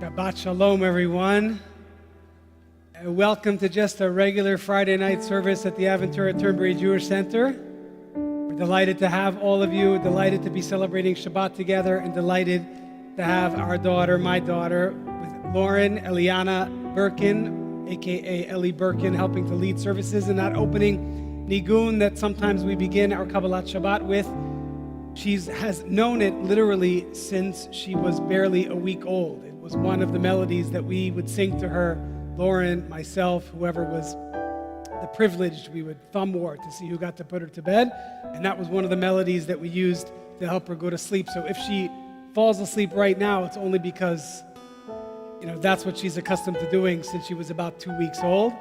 Shabbat Shalom, everyone. Welcome to just a regular Friday night service at the Aventura Turnberry Jewish Center. We're delighted to have all of you, delighted to be celebrating Shabbat together, and delighted to have our daughter, my daughter, with Lauren Eliana Berkun, aka Ellie Berkun, helping to lead services in that opening nigun that sometimes we begin our Kabbalat Shabbat with. She has known it literally since she was barely a week old. It was one of the melodies that we would sing to her, Lauren, myself, whoever was the privileged, we would thumb war to see who got to put her to bed. And that was one of the melodies that we used to help her go to sleep. So if she falls asleep right now, it's only because, that's what she's accustomed to doing since she was about 2 weeks old.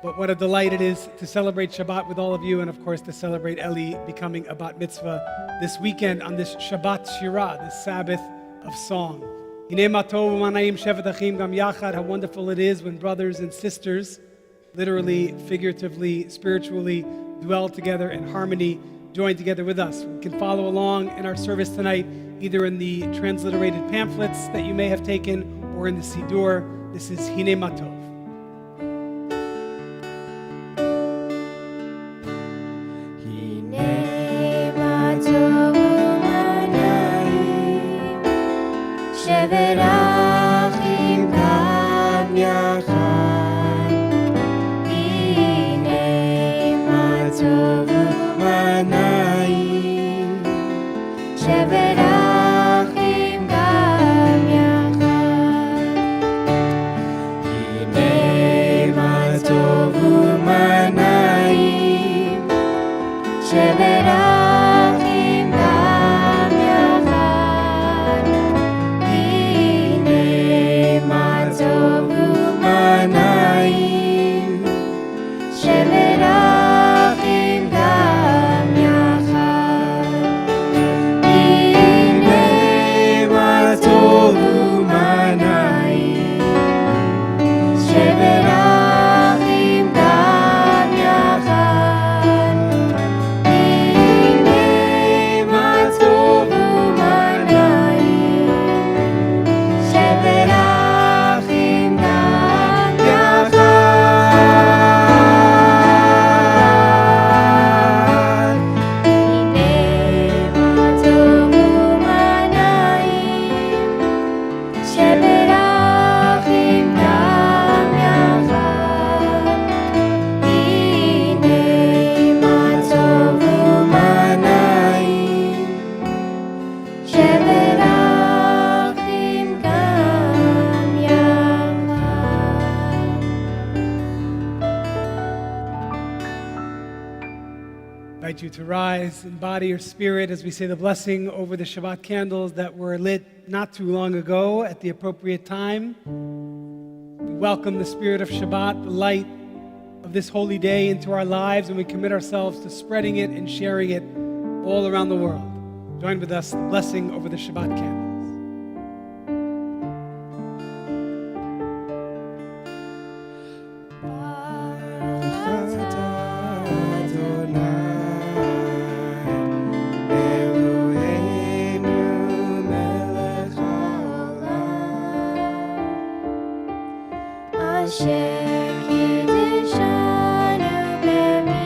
But what a delight it is to celebrate Shabbat with all of you, and of course to celebrate Ellie becoming a bat mitzvah this weekend on this Shabbat Shirah, this Sabbath of song. How wonderful it is when brothers and sisters, literally, figuratively, spiritually, dwell together in harmony, join together with us. We can follow along in our service tonight, either in the transliterated pamphlets that you may have taken or in the Siddur. This is Hine Matov. ורחים גם יחד, הנה מה טוב ומה נעים, שברחים גם יחד, הנה מה טוב ומה נעים, שברחים גם יחד, מה טוב ומה נעים, שברחים גם יחד. הנה מה טוב ומה נעים, שברחים גם יחד. הנה מה טוב ומה נעים, שברחים גם יחד. הנה מה טוב ומה נעים, שברחים גם יחד. הנה מה טוב ומה נעים, שברחים גם יחד. I invite you to rise in body or spirit as we say the blessing over the Shabbat candles that were lit not too long ago at the appropriate time. We welcome the spirit of Shabbat, the light of this holy day, into our lives, and we commit ourselves to spreading it and sharing it all around the world. Join with us, the blessing over the Shabbat candles. אשר קידשנו במצוותיו,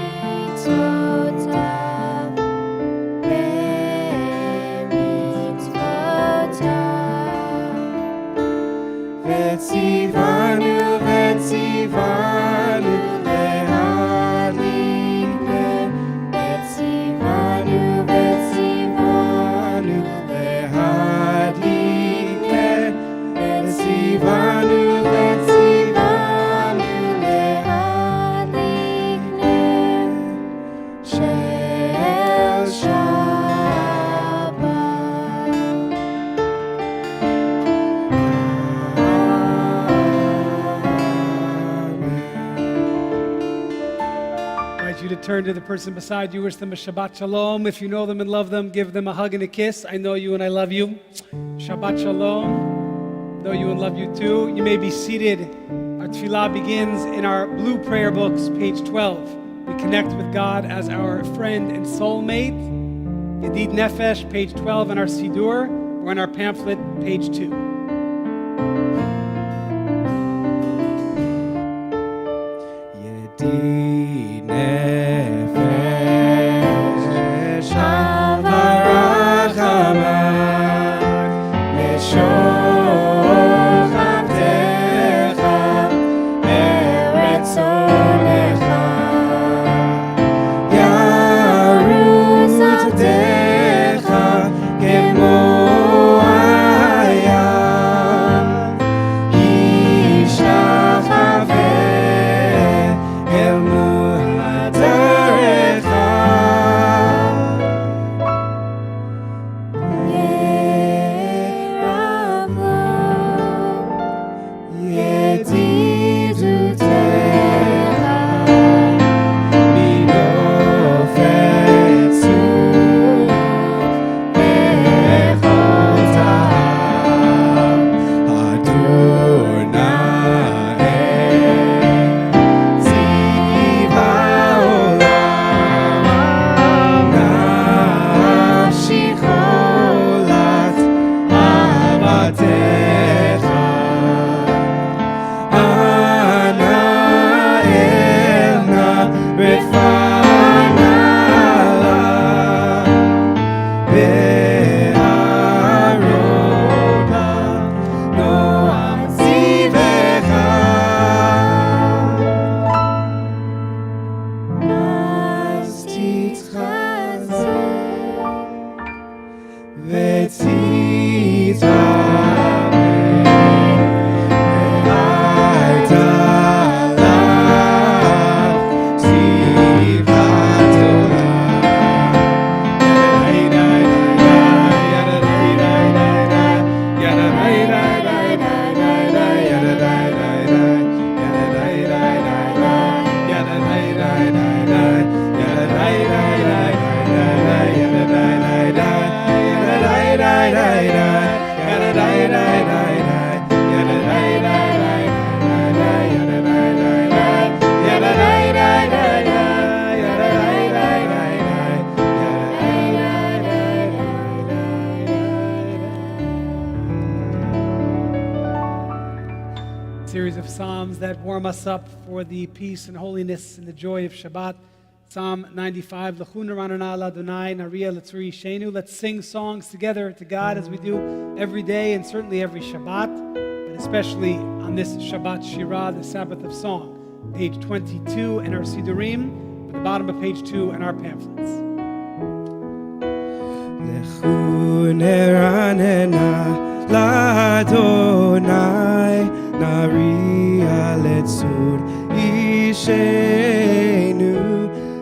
במצוותיו, וציוונו להדליק נר, וציוונו להדליק נר, וציוונו to turn to the person beside you, wish them a Shabbat Shalom. If you know them and love them, give them a hug and a kiss. I know you and I love you. Shabbat Shalom. Know you and love you too. You may be seated. Our tefillah begins in our blue prayer books, page 12. We connect with God as our friend and soulmate. Yedid Nefesh, page 12 in our Siddur, or in our pamphlet, page 2. Yedi nefesh avarachamah leshol chavdecha eretz onecha yarut decha kemo hayam yishachaveh el muhadarecha yedidutecha minofetzu bechotav Adonai ziv haolam nafshi cholat avatecha Ana elna refanala be'arona noam zivecha אז תתחזק ותתאמן והייתה לך סיבת Series of psalms that warm us up for the peace and holiness and the joy of Shabbat. Psalm 95, L'chun Ranana L'Adonai Naria L'Tzuri Shenu. Let's sing songs together to God as we do every day and certainly every Shabbat, but especially on this Shabbat Shirah, the Sabbath of Song. Page 22 in our Sidurim, at the bottom of page 2 in our pamphlets. לכו נרננה לאדוני נריע לצור אישנו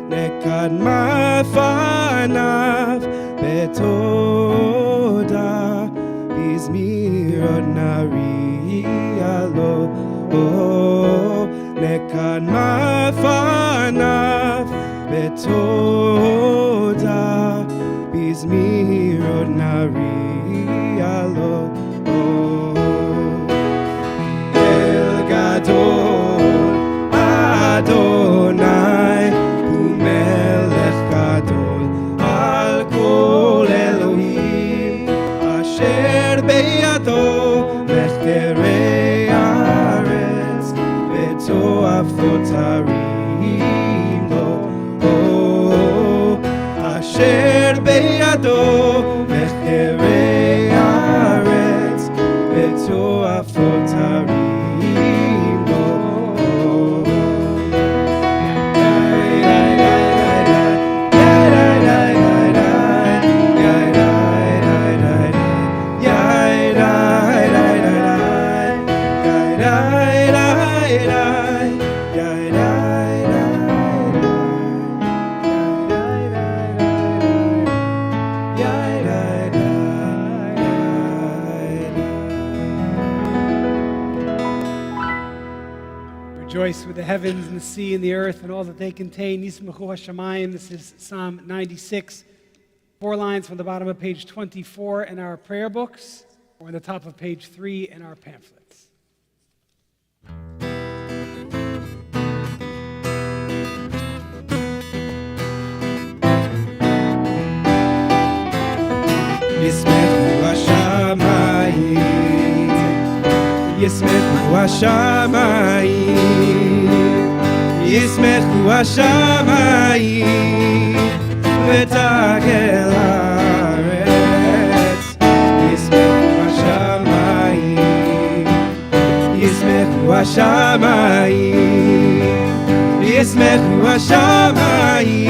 נקדמה פניו בתודה בזמירות נריע לו נקדמה פניו בתודה בזמירות נריע לו אל גדול אדוני הוא מלך גדול על כל אלוהים אשר בידו מחקרי הארץ ותועפות הרים לו אשר בידו מחקרי הארץ ותועפות הרים לו Rejoice with the heavens and the sea and the earth and all that they contain. Yismechu Hashamayim. This is Psalm 96. 4 lines from the bottom of page 24 in our prayer books, or on the top of page 3 in our pamphlets. ישמחו השמיים ישמחו השמיים, ישמחו השמיים, ותגל הארץ. ישמחו השמיים, ישמחו השמיים, ישמחו השמיים,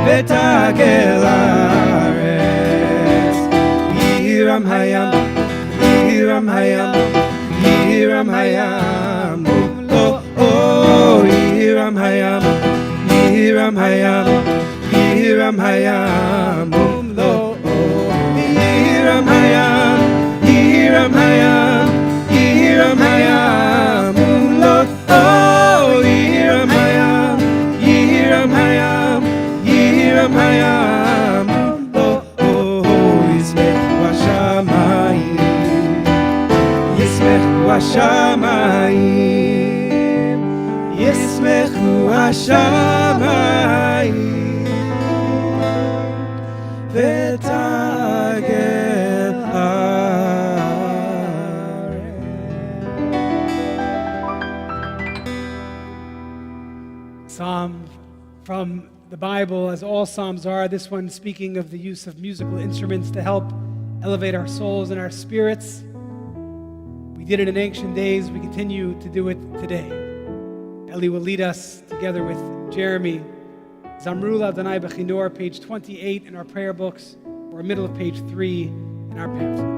ותגל הארץ. יירם הים, יירם הים, יירם הים, לא, יירם הים, יירם הים, יירם הים, לא, יירם הים, יירם הים, יירם הים, לא, יירם הים, יירם הים, יירם הים, לא, ישמחו השמיים, ישמחו השמיים, ישמחו השמיים, ותגל הארץ. Psalm from the Bible, as all Psalms are, this one speaking of the use of musical instruments to help elevate our souls and our spirits. We did it in ancient days, we continue to do it today. Eli will lead us together with Jeremy. Zamru Adonai Bechinor, page 28 in our prayer books, or middle of page 3 in our pamphlets.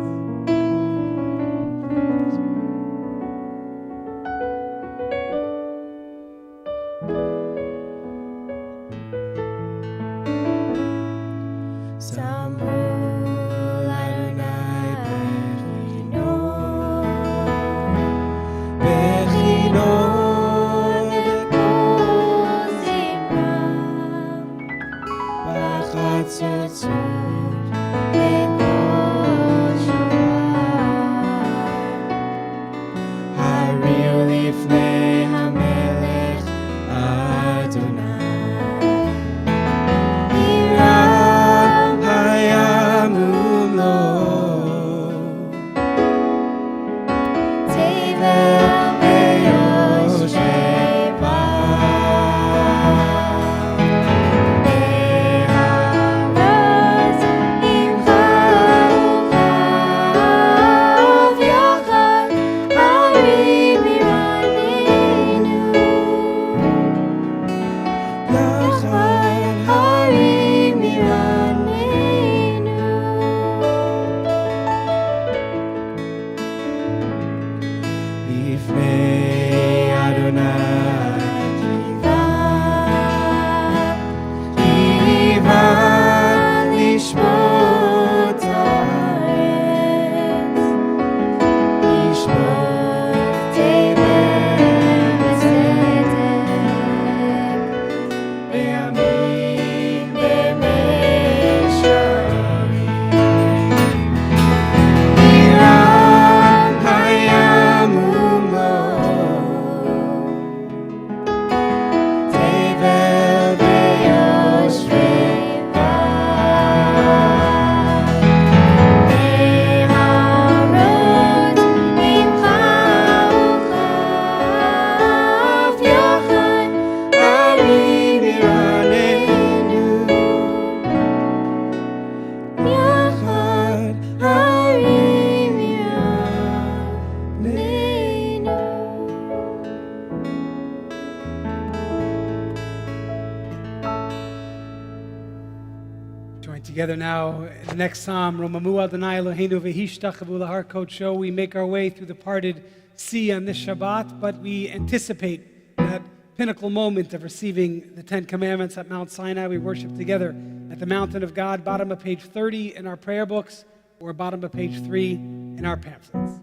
Together now, the next psalm, Romamu Adonai Eloheinu v'hishtachavu lahar kodsho. We make our way through the parted sea on this Shabbat, but we anticipate that pinnacle moment of receiving the Ten Commandments at Mount Sinai. We worship together at the mountain of God, bottom of page 30 in our prayer books, or bottom of page 3 in our pamphlets.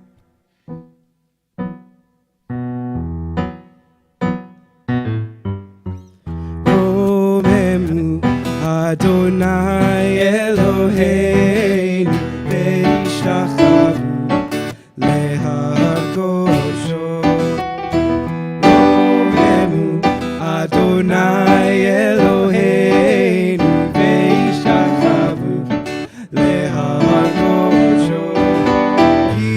Adonai Eloheinu ve'ishtachavu lehar kodsho. Rohemu Adonai Eloheinu ve'ishtachavu lehar kodsho. Ki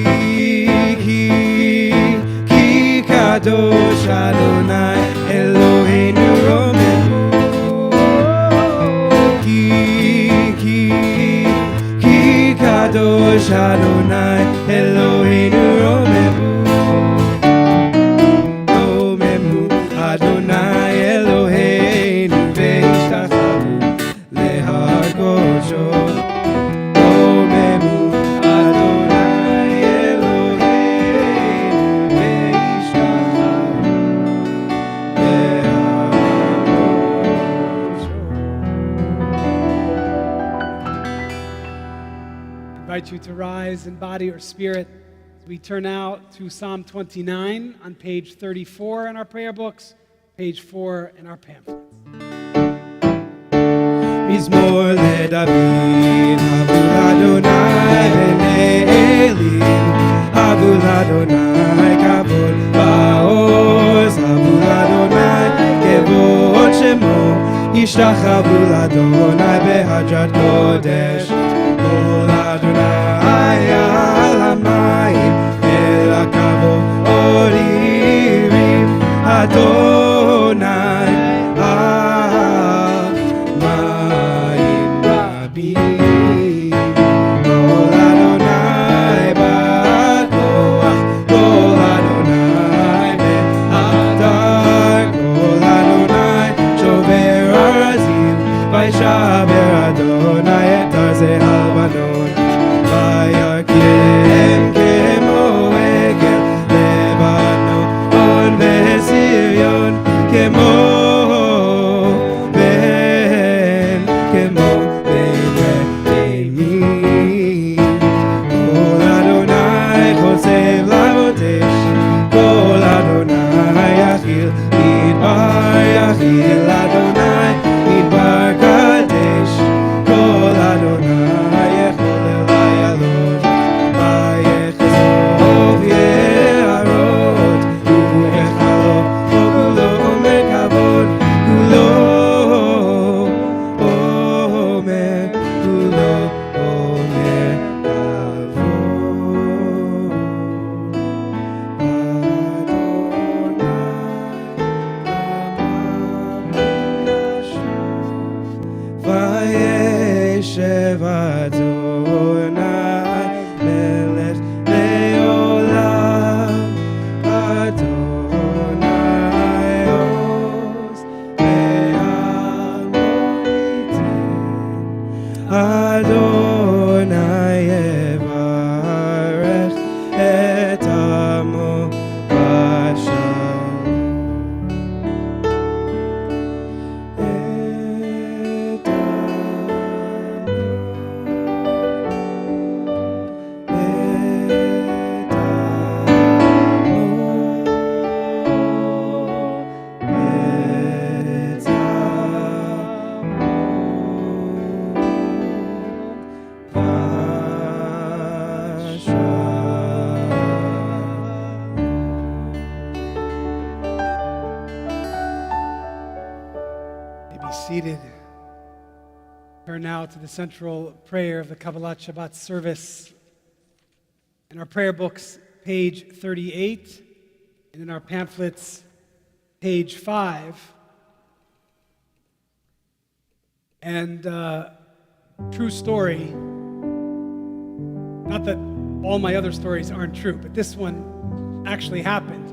invite you to rise in body or spirit as we turn out to Psalm 29 on page 34 in our prayer books, page 4 in our pamphlets. מזמור לדוד, הבו לאדוני בני אלים, הבו לאדוני כבוד בעוז, הבו לאדוני כבוד שמו, ישתחוו לאדוני בהדרת קודש, בוא לאדוני על המים, אל הכבוד אורים, אדוני וישבר אדוני את ארזי הלבנון וירכם כמו עגל לבנון וסריון כמו בין רעמים כל אדוני חוצב לבודש כל אדוני יכיל מדבר יכיל אדוני מדבר קדש כל אדוני יכול אלי אלון ויחזוב יערות ויחלוף וכולו אומר כבוד כולו אומר כבוד וישב אדוני מלך לעולם אדוני עוז ועמו ייתן אדוני יברך את עמו בשלום Seated. Turn now to the central prayer of the Kabbalat Shabbat service. In our prayer books, page 38, and in our pamphlets, page 5. And true story, not that all my other stories aren't true, but this one actually happened.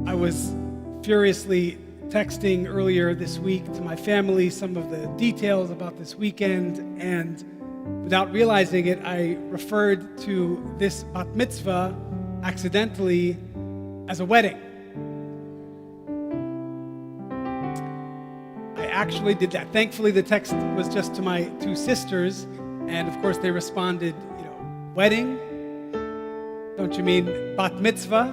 I was furiously texting earlier this week to my family some of the details about this weekend, and without realizing it, I referred to this bat mitzvah accidentally as a wedding. I actually did that. Thankfully, the text was just to my two sisters, and of course they responded, wedding? Don't you mean bat mitzvah?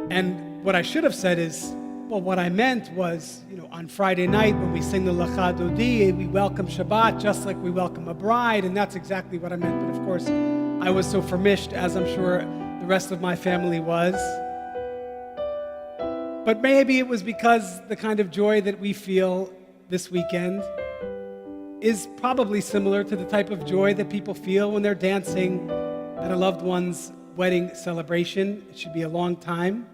And what I should have said is, well, what I meant was, on Friday night when we sing the Lecha Dodi, we welcome Shabbat just like we welcome a bride, and that's exactly what I meant. But of course, I was so famished, as I'm sure the rest of my family was. But maybe it was because the kind of joy that we feel this weekend is probably similar to the type of joy that people feel when they're dancing at a loved one's wedding celebration. It should be a long time.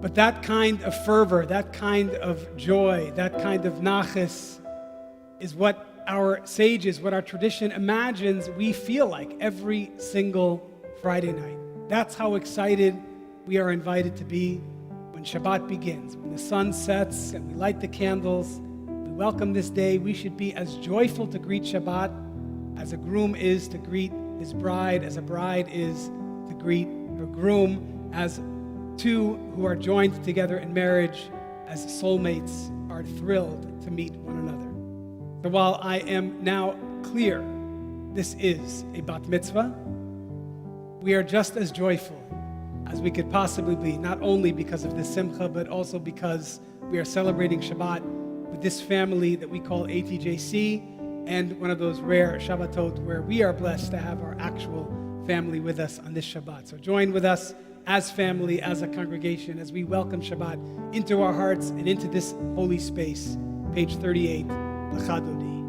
But that kind of fervor, that kind of joy, that kind of nachas is what our sages, what our tradition imagines we feel like every single Friday night. That's how excited we are invited to be when Shabbat begins. When the sun sets and we light the candles, we welcome this day. We should be as joyful to greet Shabbat as a groom is to greet his bride, as a bride is to greet her groom, as two who are joined together in marriage as soulmates are thrilled to meet one another. But while I am now clear this is a bat mitzvah, we are just as joyful as we could possibly be, not only because of this simcha, but also because we are celebrating Shabbat with this family that we call ATJC, and one of those rare Shabbatot where we are blessed to have our actual family with us on this Shabbat. So join with us as family, as a congregation, as we welcome Shabbat into our hearts and into this holy space. Page 38, L'chadodi.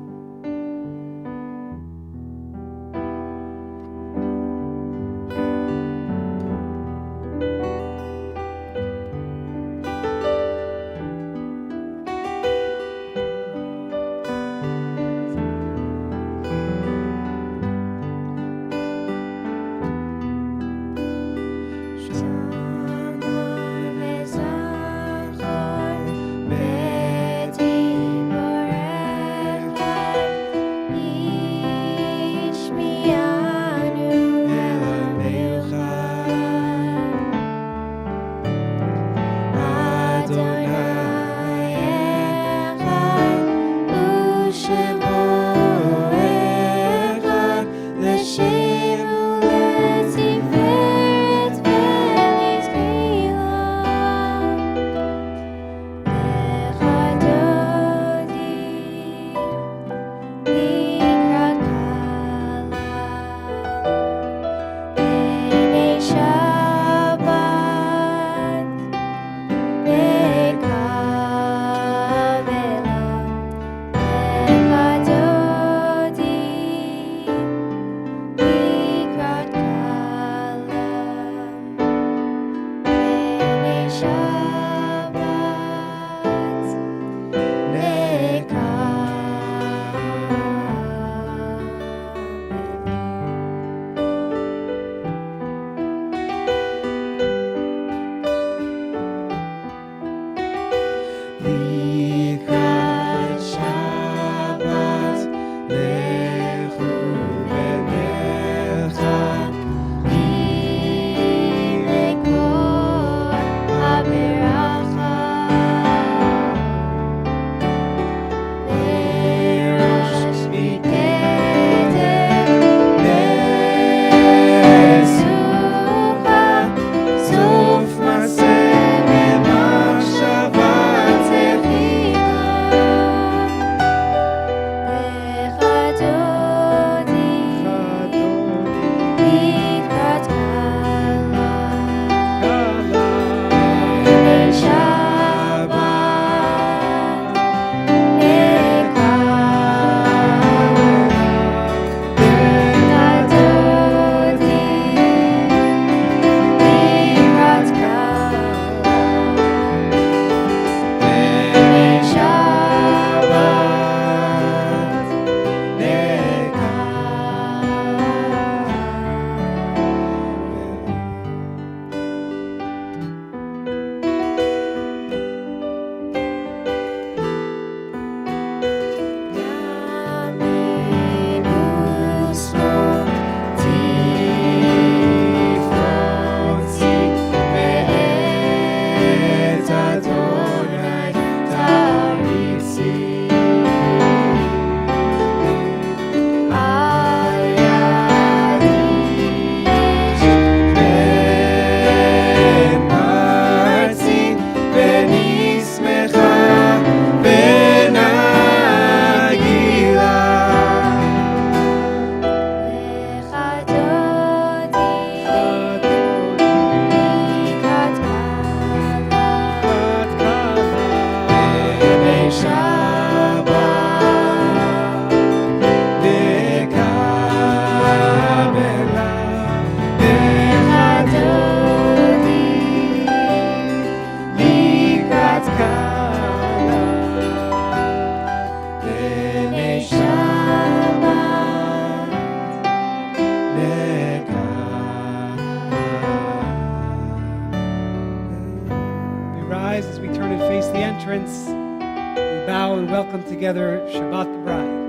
entrance, we bow and welcome together Shabbat the bride.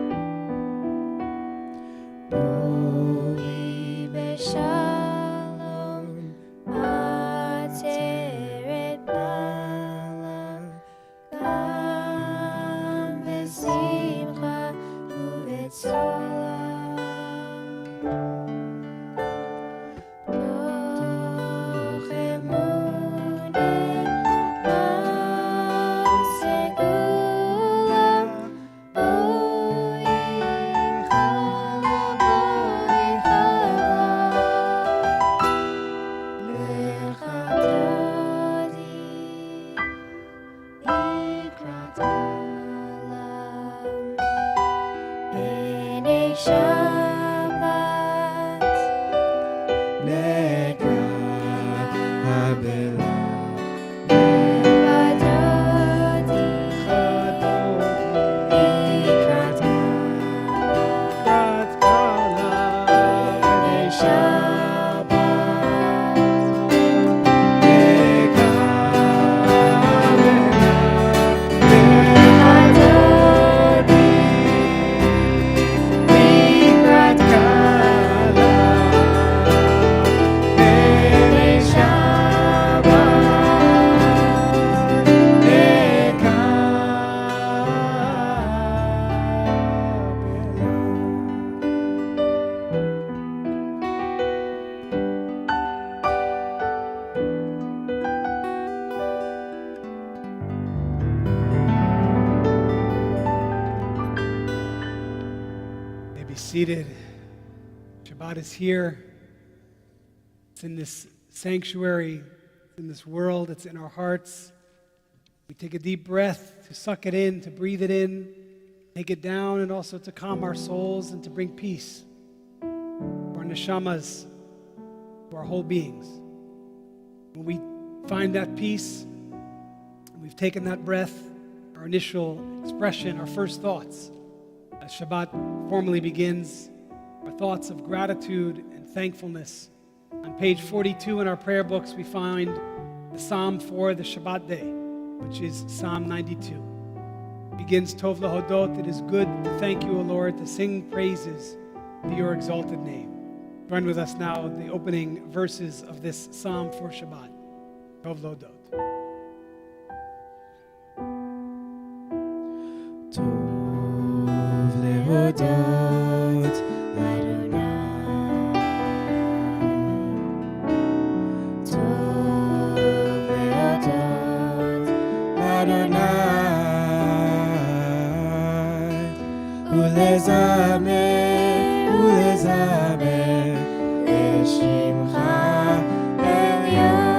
Seated. Shabbat is here. It's in this sanctuary, it's in this world, it's in our hearts. We take a deep breath to suck it in, to breathe it in, take it down, and also to calm our souls and to bring peace to our neshamas, to our whole beings. When we find that peace, we've taken that breath, our initial expression, our first thoughts. As Shabbat formally begins, our thoughts of gratitude and thankfulness. On page 42 in our prayer books, we find the Psalm for the Shabbat day, which is Psalm 92. It begins, Tov lahodot, it is good to thank you, O Lord, to sing praises to your exalted name. Join with us now in the opening verses of this Psalm for Shabbat. Tov lahodot. להודות לאדוני, טוב להודות לאדוני, ולזמר לשמך עליון,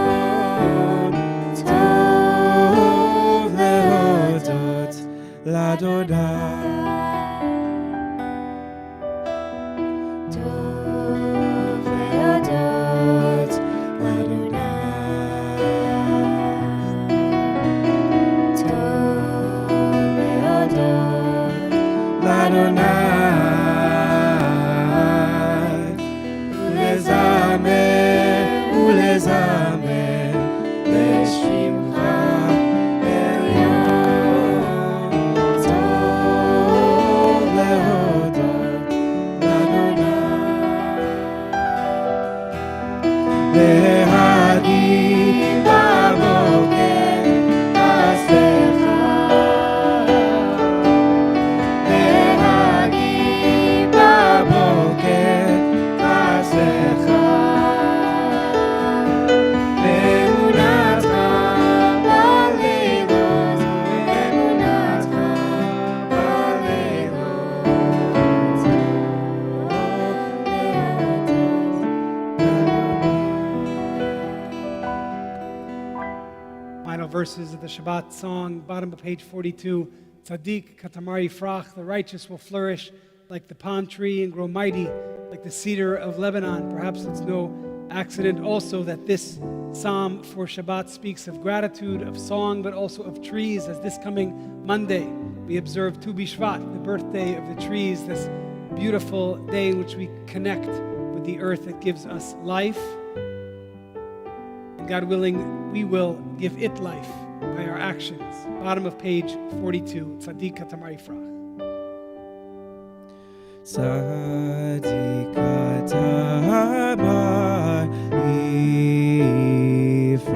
טוב להודות לאדוני. Verses of the Shabbat song, bottom of page 42. Tzaddik katamar yifrach, the righteous will flourish like the palm tree and grow mighty like the cedar of Lebanon. Perhaps it's no accident also that this psalm for Shabbat speaks of gratitude, of song, but also of trees, as this coming Monday we observe Tu B'Shvat, the birthday of the trees, this beautiful day in which we connect with the earth that gives us life. And God willing, we will give it life by our actions. Bottom of page 42, Tzaddik katamar yifrach. Tzaddik katamar yifrach,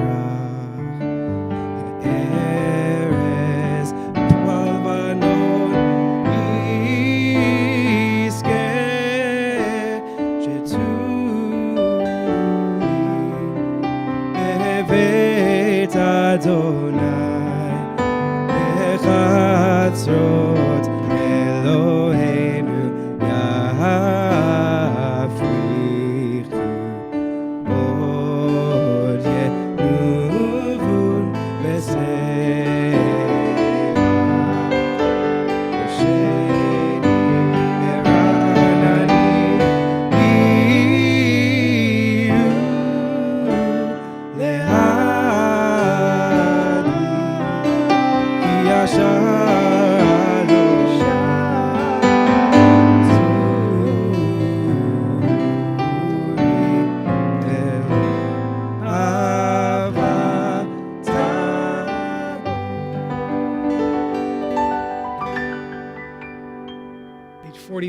Erez Lebanon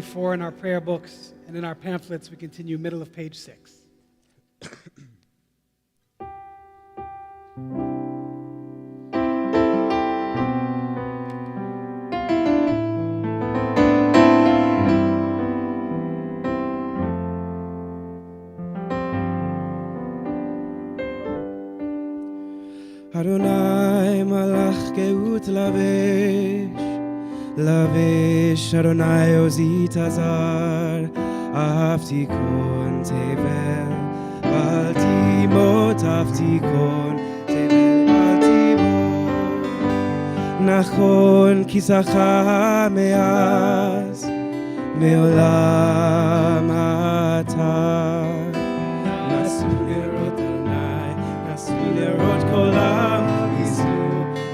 44 in our prayer books, and in our pamphlets we continue middle of page 6. Adonai malach geut lavish Adonai ozit azar ahavti kon tevel al timot ahavti kon tevel al timot nachon kisacha meaz meolam atar nasu nerot alnai nasu nerot kolam isu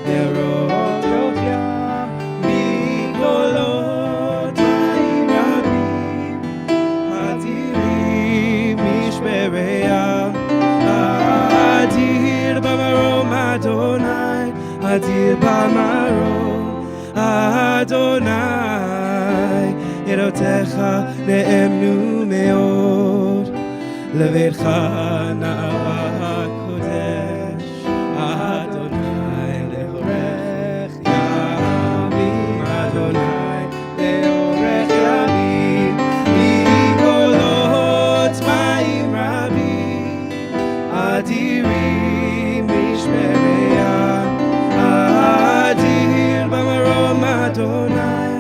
nerot yocham mikolot ha'irabim hadirim mishmereyam adir bamarom Adonai adir bamarom Adonai erotecha ne'emnu meod levecha na'ava kodesh Adonai leorech yamim Adonai leorech yamim mikolot ma'im rabim adirim mishmereyam adir bamarom Adonai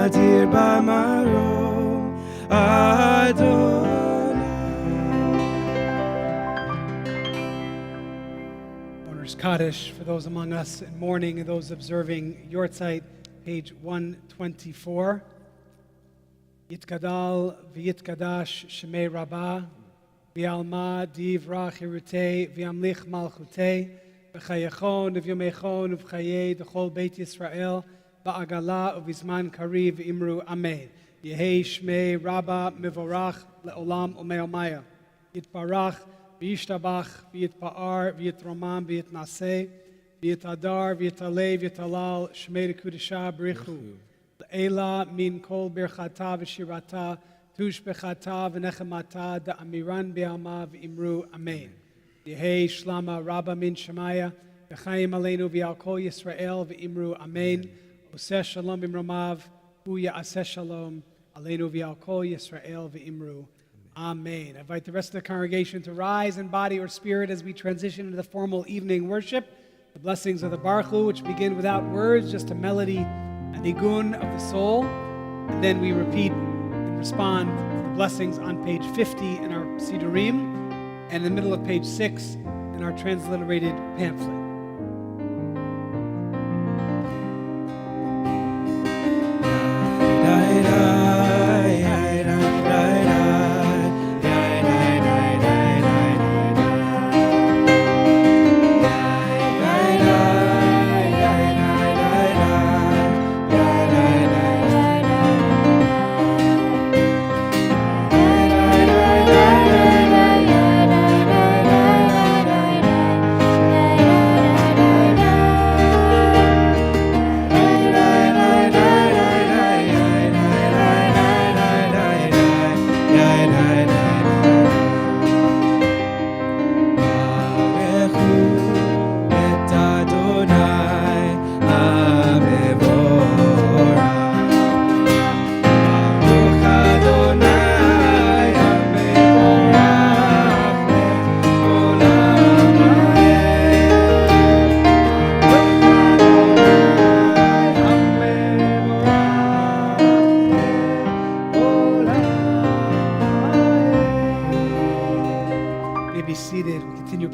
adir bamarom Adonai. Owner's Kaddish for those among us in mourning and those observing Yortzeit, page 124. Yitkadal v'yitkadash shemei rabbah v'yalma divra chirutei v'yamlich malchutei v'chayechon v'yomechon v'chayei d'chol beit Yisrael ba'agala uvizman kariv imru amen. Yehei shmei rabba mevorach le'olam u'me'omaya. Yitbarach v'yishtabach v'yitpa'ar v'yitromam v'yitnaseh v'yitadar v'yitaleh v'yitalal shmei dekudesha b'richu le'ela min kol birchata v'shirata tushbechata v'nechemata da'amiran be'alma v'imru amen. Yehei shlama rabba min shemaya v'chaim aleinu v'al kol Yisrael v'imru amen. Oseh shalom b'mromav hu ya'aseh shalom aleinu v'al kol Yisrael v'imru amen. I invite the rest of the congregation to rise in body or spirit as we transition into the formal evening worship. The blessings of the Baruch Hu, which begin without words, just a melody, a nigun of the soul, and then we repeat and respond to the blessings on page 50 in our Sidurim and in the middle of page 6 in our transliterated pamphlet.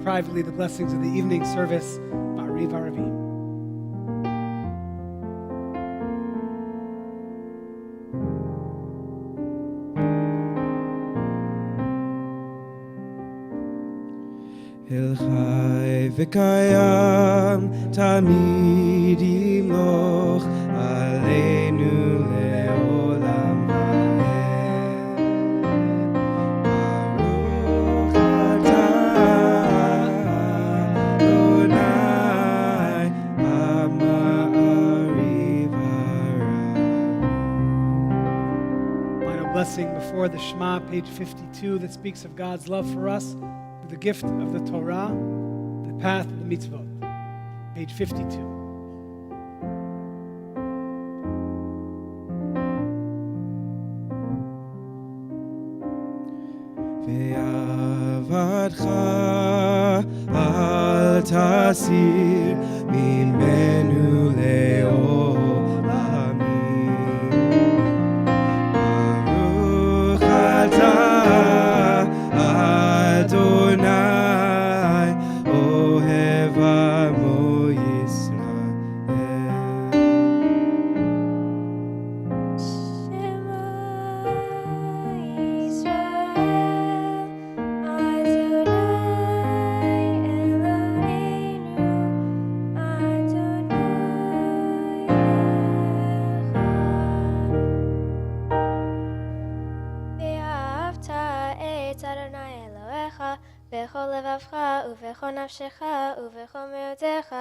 Privately, the blessings of the evening service. Ma'ariv Aravim. Hilchai v'kayam tamid yimloch aleinu le'olam va'ed. Baruch atah Adonai ha'ma'ariv ha'ram. blessing before the Shema, page 52, that speaks of God's love for us through the gift of the Torah, the path of the mitzvot. Page 52. ועבדך אל תסיר ממנו לעולמים. ברוך אתה אדוני אוהב עמו ישראל. בכל לבבך ובכל נפשך ובכל מאודך,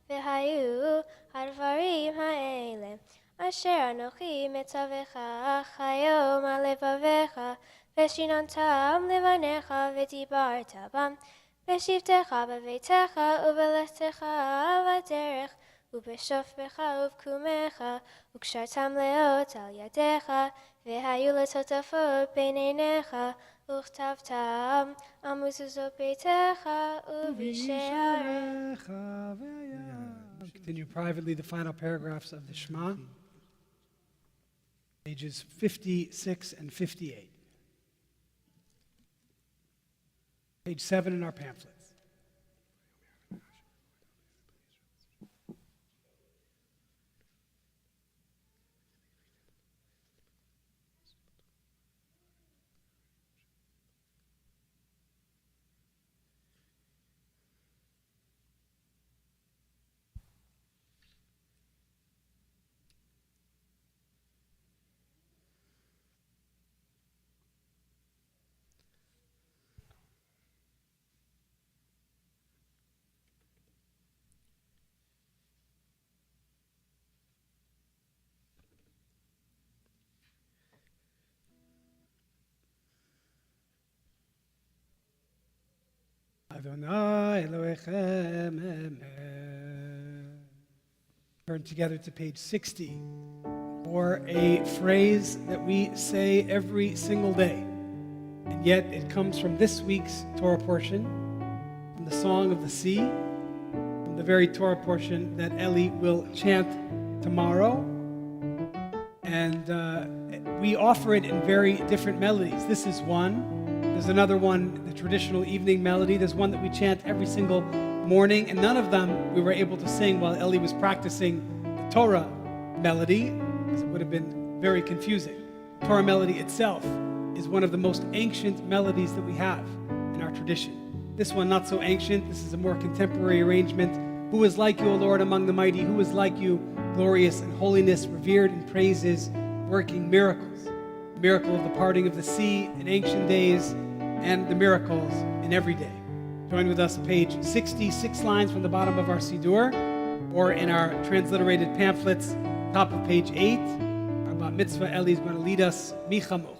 והיו הדברים האלה אשר אנוכי מצווך היום על לבביך, ושיננתם לבניך ודיברת בם בשבתך בביתך ובלכתך בדרך ובשופך ובקומך, וקשרתם לאות על ידיך, והיו לטוטפות בין עיניך, וכתבתם על מזוזות ביתך ובשעריך. Continue privately the final paragraphs of the Shema, pages 56 and 58. Page 7 in our pamphlets. Adonai Elohechem Emet. Turn together to page 60 for a phrase that we say every single day, and yet it comes from this week's Torah portion, from the Song of the Sea, from the very Torah portion that Eli will chant tomorrow. And we offer it in very different melodies. This is one. There's another one, the traditional evening melody. There's one that we chant every single morning, and none of them we were able to sing while Eli was practicing the Torah melody, because it would have been very confusing. The Torah melody itself is one of the most ancient melodies that we have in our tradition. This one, not so ancient. This is a more contemporary arrangement. Who is like you, O Lord, among the mighty? Who is like you, glorious in holiness, revered in praises, working miracles? The miracle of the parting of the sea in ancient days, and the miracles in every day. Join with us, page 66 lines from the bottom of our Siddur, or in our transliterated pamphlets, top of page 8. Our Bat Mitzvah Eli is going to lead us, Michamoch. Michamoch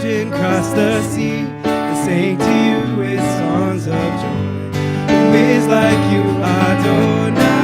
children cross the sea and sing to you with songs of joy. Who is like you, Adonai?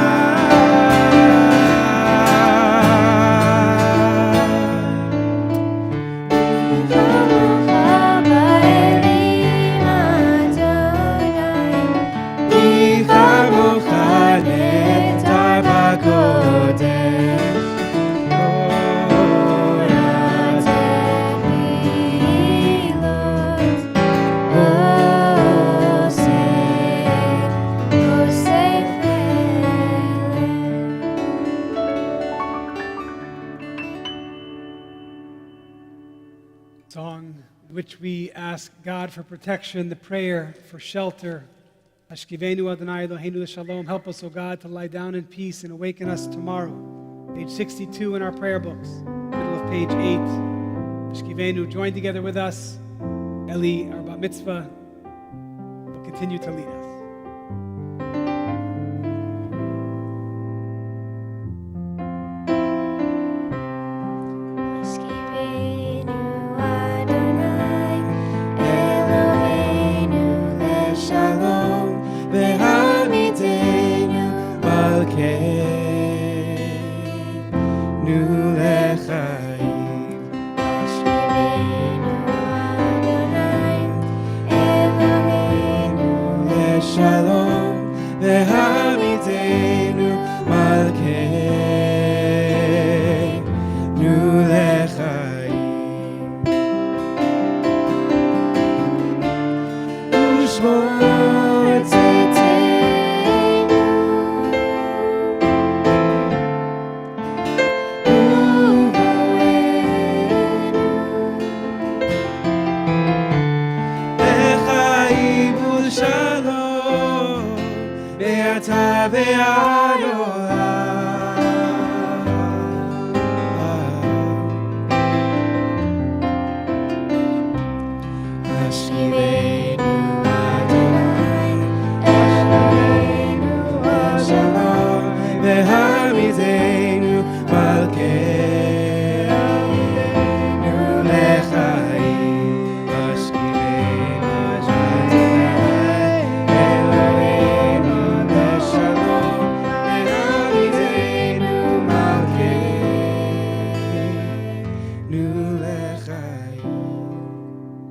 Song in which we ask God for protection, the prayer for shelter. Hashkivenu Adonai Eloheinu Shalom. Help us, O God, to lie down in peace and awaken us tomorrow. Page 62 in our prayer books, middle of page 8. Hashkivenu, join together with us. Eli, our bat mitzvah, will continue to lead us.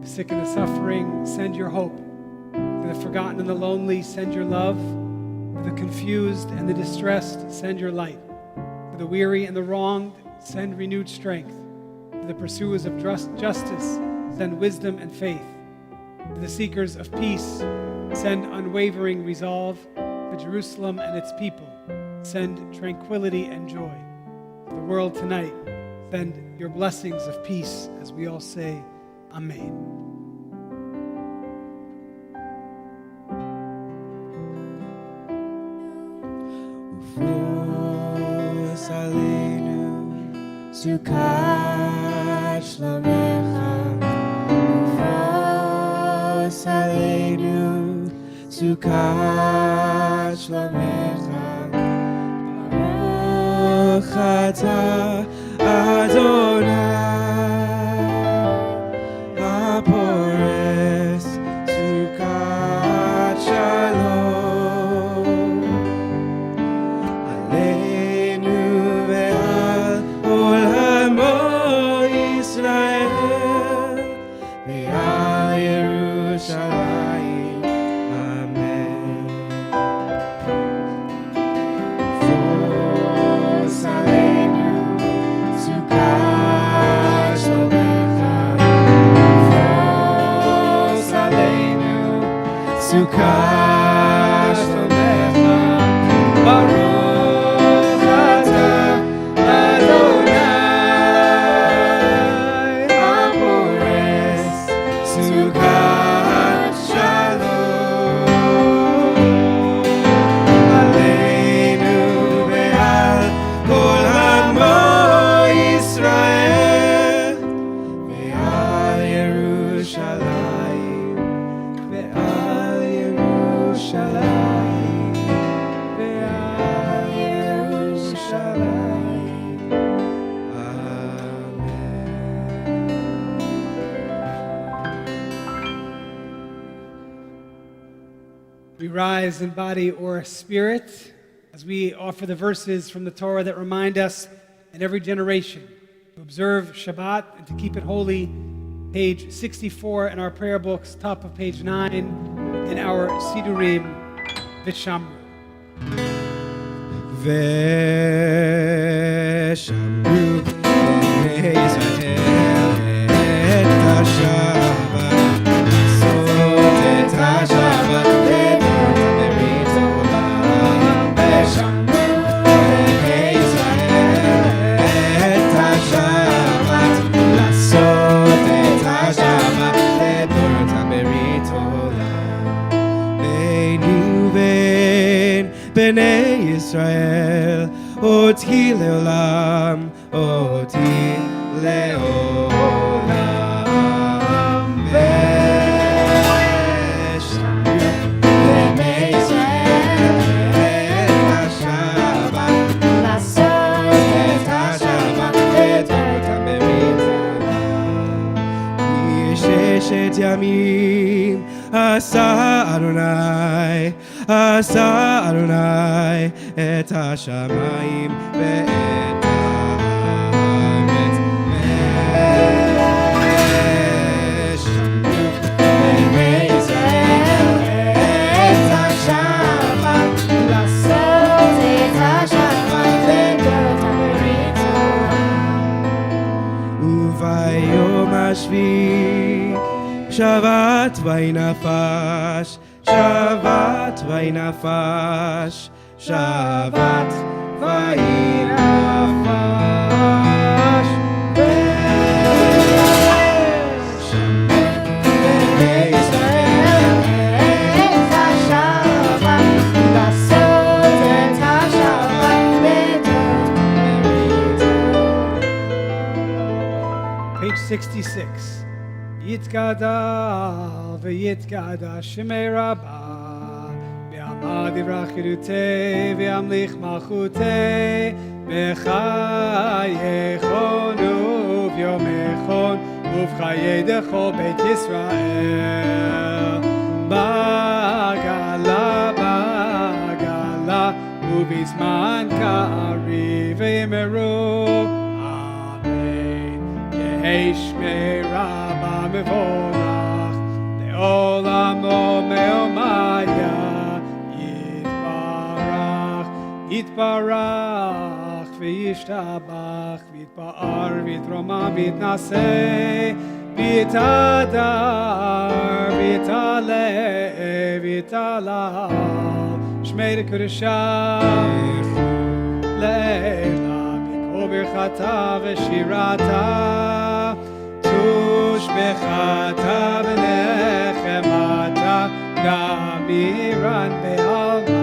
Sick and the suffering, send your hope. For the forgotten and the lonely, send your love. For the confused and the distressed, send your light. For the weary and the wronged, send renewed strength. For the pursuers of justice, send wisdom and faith. For the seekers of peace, send unwavering resolve. For Jerusalem and its people, send tranquility and joy. For the world tonight, send your blessings of peace as we all say, Amen. Shabbat Shalom, Ufos Aleinu, Shabbat Shalom, Baruch Atah Adonai, Hapores Shabbat Shalom, Aleinu ve'al Olam Yisrael, ve'al Yerushalayim, Amen. Ufos Aleinu, We rise in body or spirit as we offer the verses from the Torah that remind us in every generation to observe Shabbat and to keep it holy. Page 64 in our prayer books, top of page 9 in our Sidurim V'Shamru. V'Shamru B'nei Yisrael et HaShabbat Sot et HaShabbat Ledot Berit Olam V'Shamru B'nei Yisrael et HaShabbat Lasot et HaShabbat Ledot Berit Olam Beinu v'en B'nei Yisrael Oti leolam, oti leolam. V'Shamru b'nei Yisrael et HaShabbat Lasot et HaShabbat Ledot Berit Olam. Ki sheshet yamim Asa Adonai et hashamayim ve'et haaretz V'Shamru b'nei Yisrael et HaShabbat Lasot et HaShabbat Ledot Berit Olam Uvayom hashvi Shabbat v'inafash Shabbat v'inafash Shabbat v'inafash V'Shamru b'nei Yisrael et HaShabbat Lasot et HaShabbat Ledot Berit Olam. Page 66. Yitkadal v'yitkada Shemei Rabbah V'amad Yirachirutei V'amlich Malchutei V'chayechon Uv'yomechon Uv'chayedecho Beit Yisrael Bagala Uv'izman ka'ari V'yimeru Amen Yehi Shmei Rabbah Mevorach Le'olamo me'omaya Yitbarach v'yishtabach v'yitba'ar v'yitromam v'yitnaseh v'yitadar v'yitaleh v'yitalal Shmei Kedushav le'ela v'kol birchata v'shirata tushbechata v'nechemata gamiran be'alma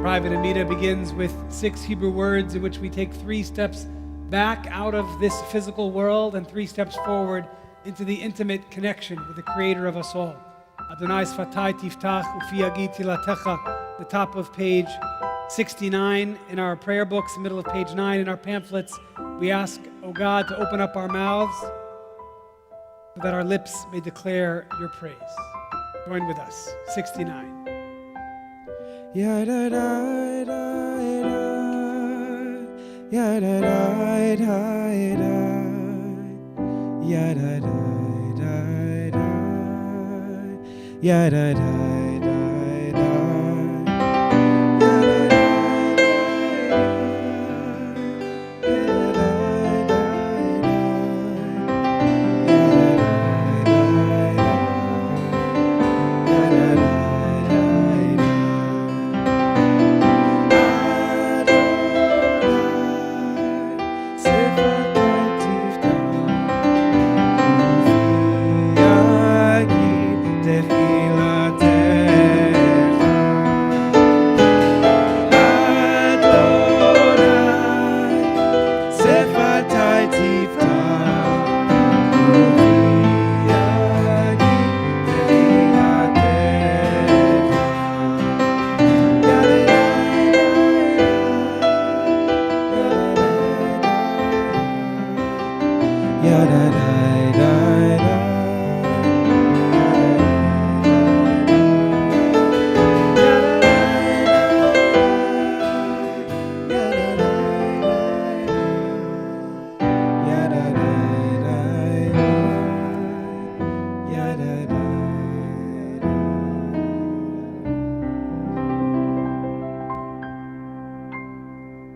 Private Amida begins with 6 Hebrew words in which we take 3 steps back out of this physical world and 3 steps forward into the intimate connection with the Creator of us all. Adonai Sfatai Tiftach Ufi Yagi Tilatecha, the top of page 69 in our prayer books, the middle of page 9 in our pamphlets. We ask, O God, to open up our mouths so that our lips may declare your praise. Join with us. 69. Ya da da da da, ya da da da da, ya da da da da, ya da da da da. Tefillah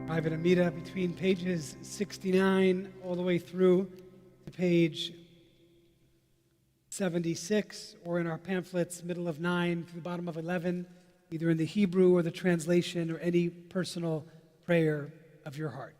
Private Amida between pages 69 all the way through to page 76, or in our pamphlets, middle of 9 to the bottom of 11, either in the Hebrew or the translation or any personal prayer of your heart.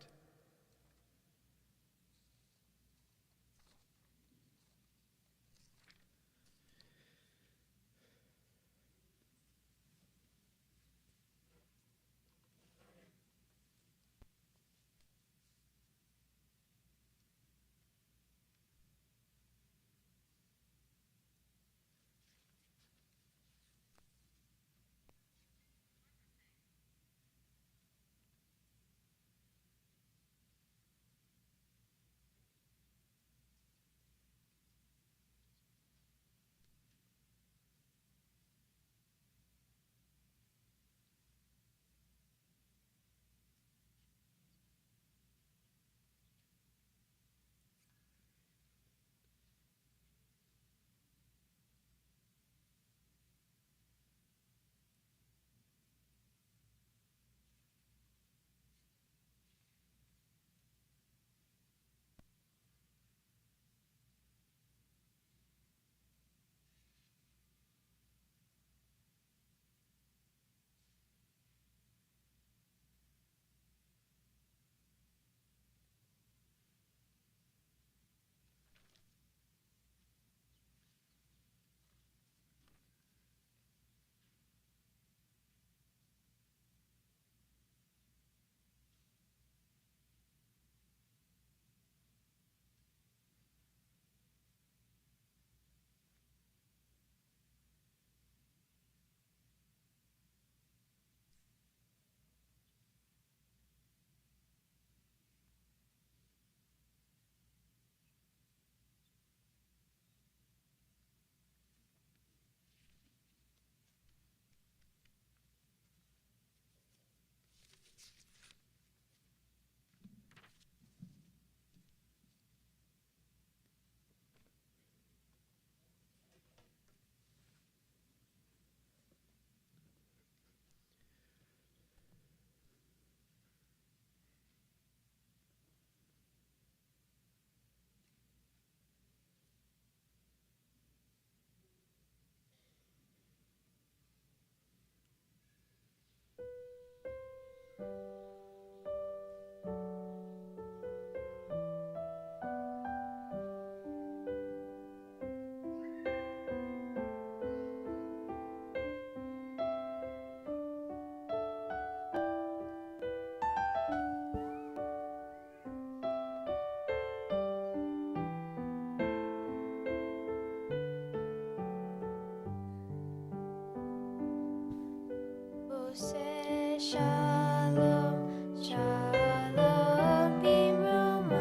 Shalom, shalom, bimrumav.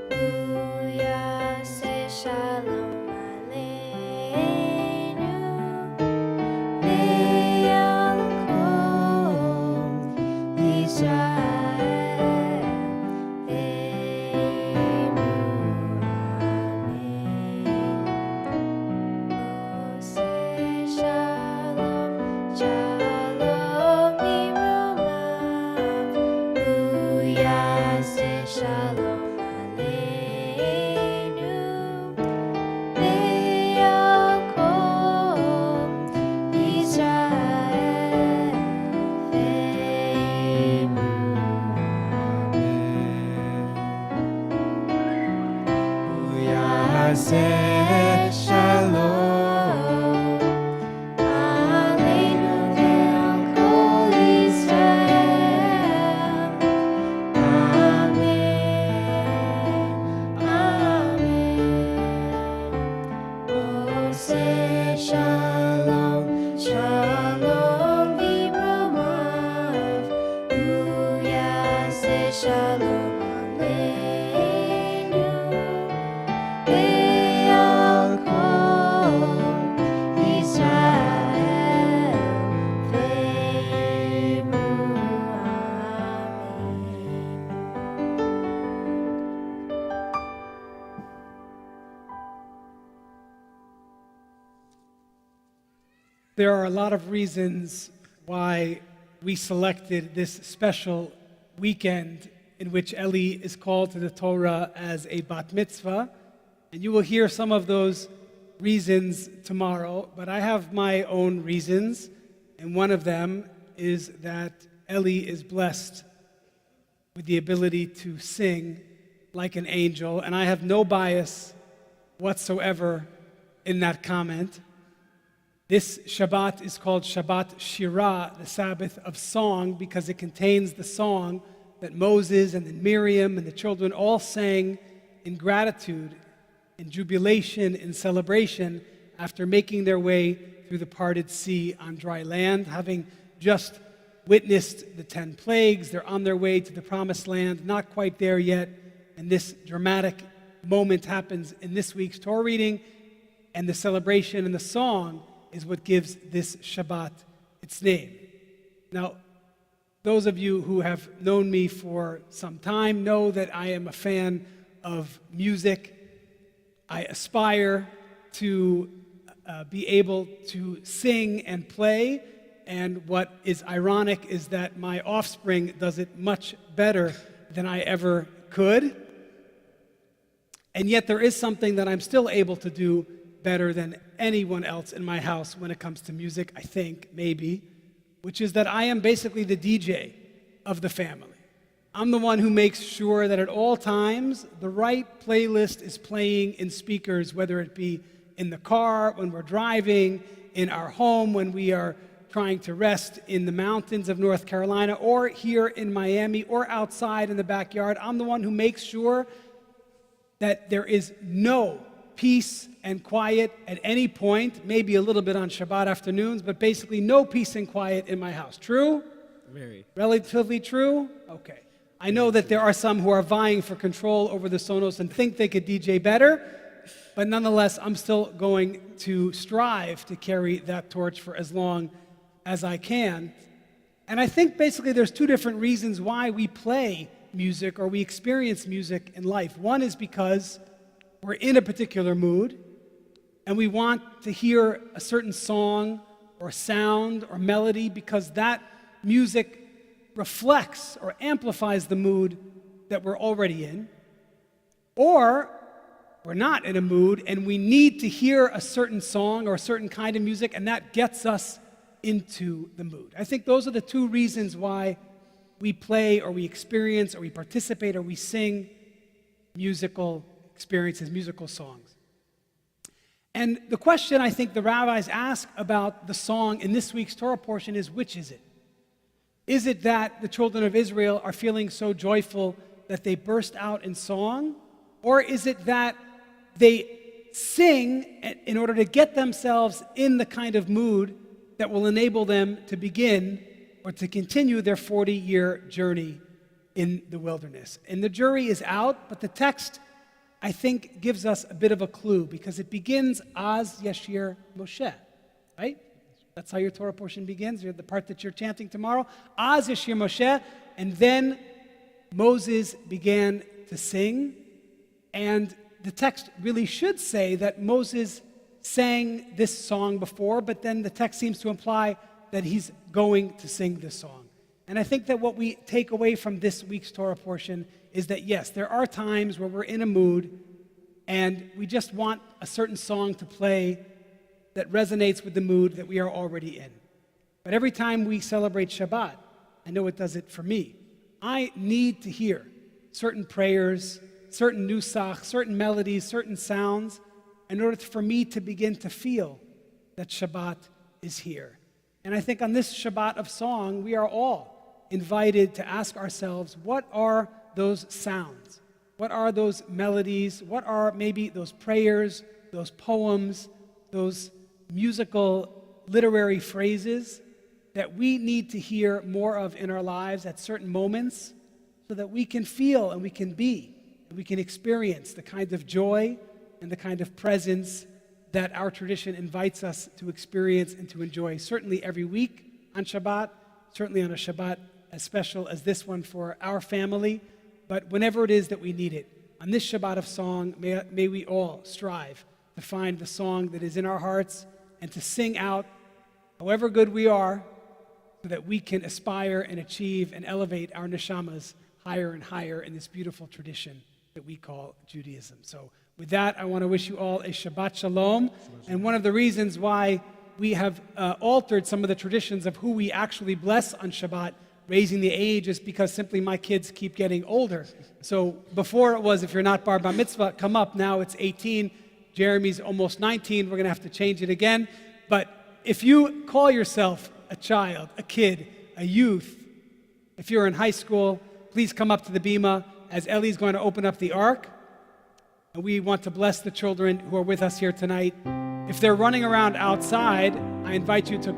Uyase shalom aleinu. Ve'al kol Yisrael. Ve'emu amen. Ose shalom, shalom, bimrumav. Uyase shalom aleinu. Ve'al kol Yisrael. Ve'emu Uyaseh shalom. aleinu ve'al kol Yisrael. Amen. Amen. Oseh shalom, shalom, bimrumav. Uyaseh shalom aleinu. Ve'al kol Yisrael. Ve'emu There are a lot of reasons why we selected this special weekend in which Ellie is called to the Torah as a bat mitzvah. And you will hear some of those reasons tomorrow, but I have my own reasons. And one of them is that Ellie is blessed with the ability to sing like an angel, and I have no bias whatsoever in that comment. This Shabbat is called Shabbat Shirah, the Sabbath of song, because it contains the song that Moses and then Miriam and the children all sang in gratitude, in jubilation, in celebration, after making their way through the parted sea on dry land, having just witnessed the 10 plagues. They're on their way to the promised land, not quite there yet, and this dramatic moment happens in this week's Torah reading, and the celebration and the song is what gives this Shabbat its name. Now, those of you who have known me for some time know that I am a fan of music. I aspire to be able to sing and play, and what is ironic is that my offspring does it much better than I ever could. And yet there is something that I'm still able to do better than anyone else in my house when it comes to music, I think, maybe, which is that I am basically the DJ of the family. I'm the one who makes sure that at all times the right playlist is playing in speakers, whether it be in the car, when we're driving, in our home, when we are trying to rest in the mountains of North Carolina, or here in Miami, or outside in the backyard. I'm the one who makes sure that there is no peace and quiet at any point, maybe a little bit on Shabbat afternoons, but basically no peace and quiet in my house. True? Very. Relatively true? Okay. I know that there are some who are vying for control over the Sonos and think they could DJ better, but nonetheless, I'm still going to strive to carry that torch for as long as I can. And I think basically there's two different reasons why we play music or we experience music in life. One is because we're in a particular mood and we want to hear a certain song or sound or melody because that music reflects or amplifies the mood that we're already in. Or we're not in a mood and we need to hear a certain song or a certain kind of music, and that gets us into the mood. I think those are the two reasons why we play or we experience or we participate or we sing musical experiences, musical songs. And the question I think the rabbis ask about the song in this week's Torah portion is, which is it? Is it that the children of Israel are feeling so joyful that they burst out in song? Or is it that they sing in order to get themselves in the kind of mood that will enable them to begin or to continue their 40-year journey in the wilderness? And the jury is out, but the text, I think, gives us a bit of a clue because it begins Az Yashir Moshe, right? That's how your Torah portion begins, the part that you're chanting tomorrow. Az Yashir Moshe, and then Moses began to sing, and the text really should say that Moses sang this song before, but then the text seems to imply that he's going to sing this song. And I think that what we take away from this week's Torah portion is that, yes, there are times where we're in a mood and we just want a certain song to play that resonates with the mood that we are already in. But every time we celebrate Shabbat, I know it does it for me, I need to hear certain prayers, certain nusach, certain melodies, certain sounds, in order for me to begin to feel that Shabbat is here. And I think on this Shabbat of song, we are all invited to ask ourselves, what are those sounds? What are those melodies? What are maybe those prayers, those poems, those musical, literary phrases that we need to hear more of in our lives at certain moments so that we can feel and we can be and we can experience the kind of joy and the kind of presence that our tradition invites us to experience and to enjoy, certainly every week on Shabbat, certainly on a Shabbat as special as this one for our family, but whenever it is that we need it. On this Shabbat of song, may we all strive to find the song that is in our hearts and to sing out, however good we are, so that we can aspire and achieve and elevate our neshamas higher and higher in this beautiful tradition that we call Judaism. So with that, I want to wish you all a Shabbat Shalom. And one of the reasons why we have altered some of the traditions of who we actually bless on Shabbat, raising the age, is because simply my kids keep getting older. So before it was, if you're not bar mitzvah, come up. Now it's 18. Jeremy's almost 19. We're going to have to change it again. But if you call yourself a child, a kid, a youth, if you're in high school, please come up to the bima as Ellie's going to open up the ark. And we want to bless the children who are with us here tonight. If they're running around outside, I invite you to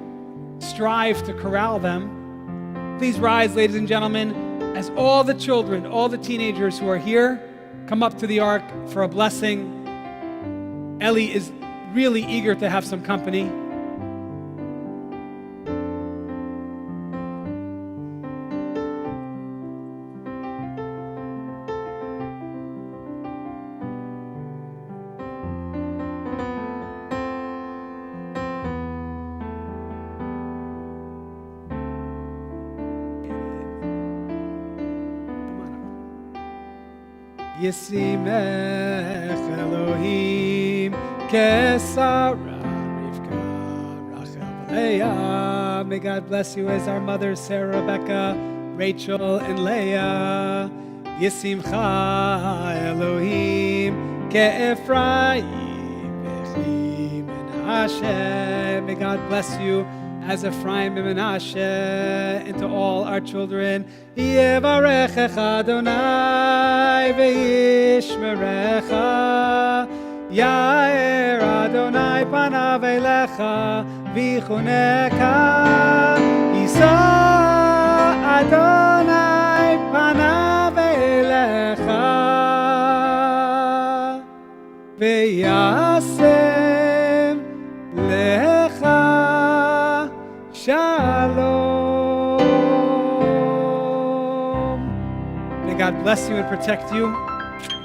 strive to corral them. Please rise, ladies and gentlemen, as all the children, all the teenagers who are here come up to the ark for a blessing. Ellie is really eager to have some company. Yisimech Elohim Kesara Rivka Rachel Leah. May God bless you as our mothers Sarah, Rebecca, Rachel, and Leah. Yisimcha Elohim Ke'Ephraim V'chi Menashe. May God bless you as Ephraim and Menashe, and to all our children. Yevarechecha Adonai ve'yishmerecha, Yair Adonai panav elecha v'chuneka, Yisa Adonai panav elecha ve'yasem lecha Shalom. May God bless you and protect you.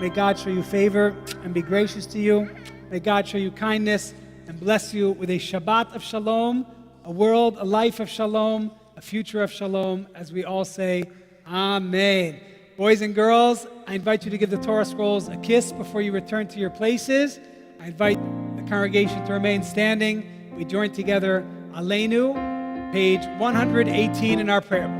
May God show you favor and be gracious to you. May God show you kindness and bless you with a Shabbat of Shalom, a world, a life of Shalom, a future of Shalom, as we all say, Amen. Boys and girls, I invite you to give the Torah scrolls a kiss before you return to your places. I invite the congregation to remain standing. We join together, Aleinu, page 118 in our prayer books.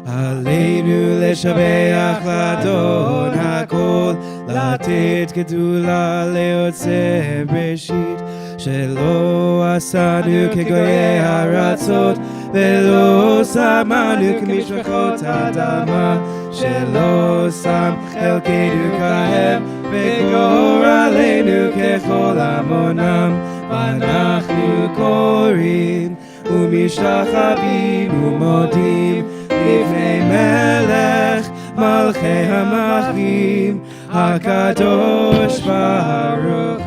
עלינו לשבח לאדון הכל, לתת גדולה ליוצא בראשית, שלא עשנו כגויי ארצות, ולא שמנו כמשפחות אדמה, שלא שם חלקנו כהם, וגורלנו ככל עמונם, ואנחנו קוראים ומשתחווים ומודים לפני מלך מלכי המלכים הקדוש ברוך הוא.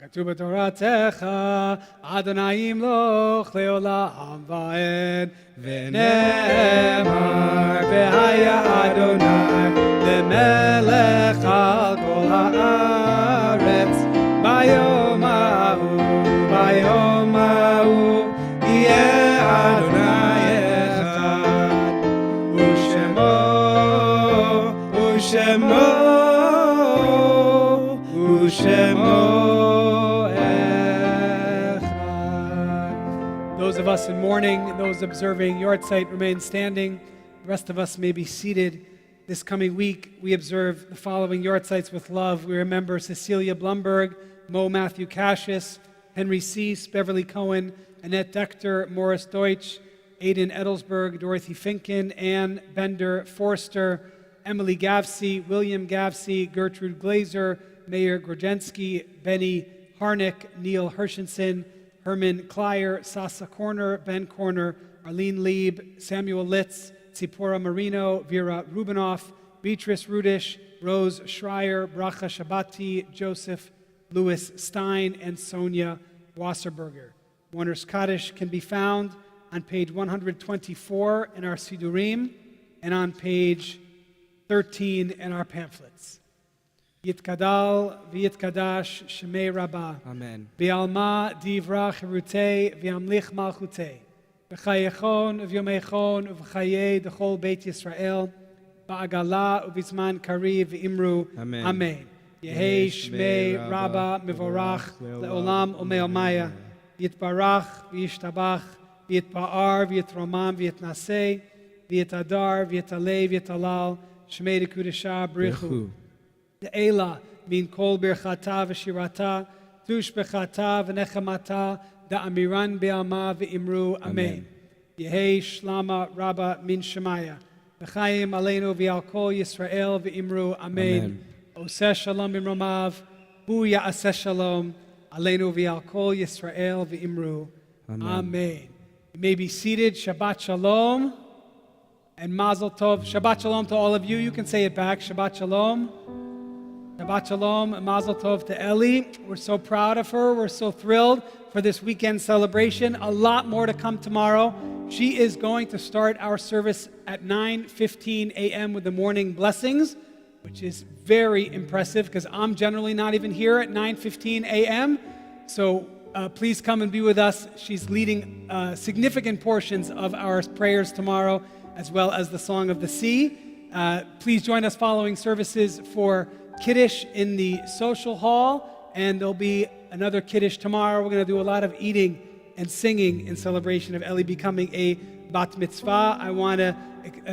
ככתוב בתורתך, אדוני ימלוך לעולם ועד, ונאמר, והיה אדוני למלך על כל הארץ, ביום ההוא יהיה אדוני אחד, ושמו Those of us in mourning and those observing Yortzeit remain standing. The rest of us may be seated. This coming week, we observe the following Yortzeits with love. We remember Cecilia Blumberg, Mo Matthew Cassius, Henry Cease, Beverly Cohen, Annette Dechter, Morris Deutsch, Aidan Edelsberg, Dorothy Finken, Ann Bender Forster, Emily Gavsey, William Gavsey, Gertrude Glazer, Mayor Grozensky, Benny Harnick, Neil Hershenson, Herman Klyer, Sasa Corner, Ben Corner, Arlene Lieb, Samuel Litz, Tzipora Marino, Vera Rubinoff, Beatrice Rudish, Rose Schreier, Bracha Shabati, Joseph Louis Stein, and Sonia Wasserberger. Warner's Kaddish can be found on page 124 in our Sidurim and on page 13 in our pamphlets. Yitkadal v'yitkadash shemei Rabbah. Amen. V'alma divra chirutei v'amlich malchutei. V'chayechon v'yomechon v'chayei d'chol Beit Yisrael. Ba'agala u'vizman kari v'imru. Amen. Amen. Yehei shmei Rabbah mevorach le'olam u'me'omaya. Yitbarach v'yishtabach v'yitpa'ar v'yitromam v'yitnasei v'yitadar v'yitalei v'yitalal shmei dekudesha brichu. De'ela min kol birchata v'shirata tush bechata v'nechamata da'amiran be'alma v'imru. Amen. Yehei shlama Rabbah min shemaya v'chayim aleinu v'al kol Yisrael v'imru. Amen. Oseh shalom imromav hu ya'aseh shalom aleinu v'al kol Yisrael v'imru. Amen. You may be seated. Shabbat Shalom and Mazel Tov. Shabbat Shalom to all of you. You can say it back. Shabbat Shalom. Shabbat Shalom and Mazel Tov to Ellie. We're so proud of her. We're so thrilled for this weekend celebration. A lot more to come tomorrow. She is going to start our service at 9:15 a.m. with the morning blessings, which is very impressive because I'm generally not even here at 9:15 a.m. So please come and be with us. She's leading significant portions of our prayers tomorrow, as well as the Song of the Sea. Please join us following services for Kiddush in the social hall, and there'll be another Kiddush tomorrow. We're going to do a lot of eating and singing in celebration of Ellie becoming a bat mitzvah. I want to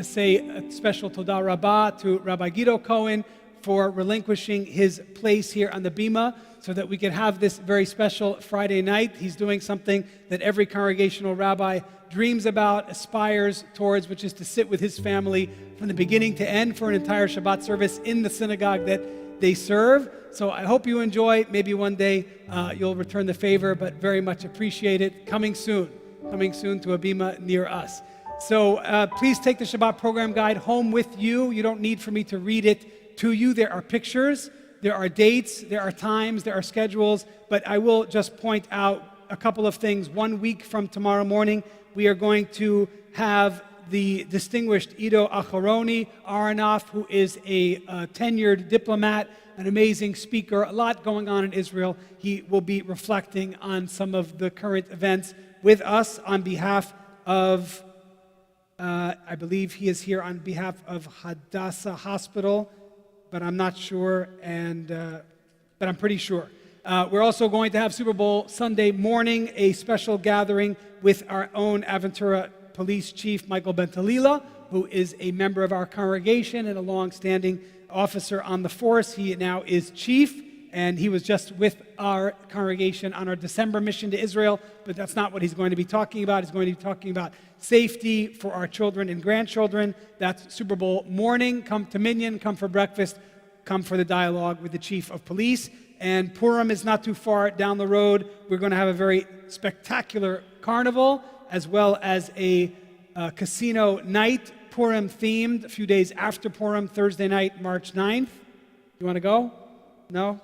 say a special todah rabbah to Rabbi Guido Cohen for relinquishing his place here on the Bima so that we could have this very special Friday night. He's doing something that every congregational rabbi dreams about, aspires towards, which is to sit with his family from the beginning to end for an entire Shabbat service in the synagogue that they serve. So I hope you enjoy. Maybe one day you'll return the favor, but very much appreciate it. Coming soon to a Bima near us. So please take the Shabbat program guide home with you. You don't need for me to read it to you. There are pictures, there are dates, there are times, there are schedules, but I will just point out a couple of things. 1 week from tomorrow morning, we are going to have the distinguished Ido Acharoni Aronoff, who is a tenured diplomat, an amazing speaker, a lot going on in Israel. He will be reflecting on some of the current events with us on behalf of, I believe he is here on behalf of Hadassah Hospital, but I'm not sure, but I'm pretty sure. We're also going to have Super Bowl Sunday morning, a special gathering with our own Aventura Police Chief, Michael Bentalila, who is a member of our congregation and a long-standing officer on the force. He now is chief, and he was just with our congregation on our December mission to Israel, but that's not what he's going to be talking about. He's going to be talking about safety for our children and grandchildren. That's Super Bowl morning. Come to Minyan, come for breakfast, come for the dialogue with the chief of police. And Purim is not too far down the road. We're going to have a very spectacular carnival, as well as a casino night, Purim themed, a few days after Purim, Thursday night, March 9th. You want to go? No?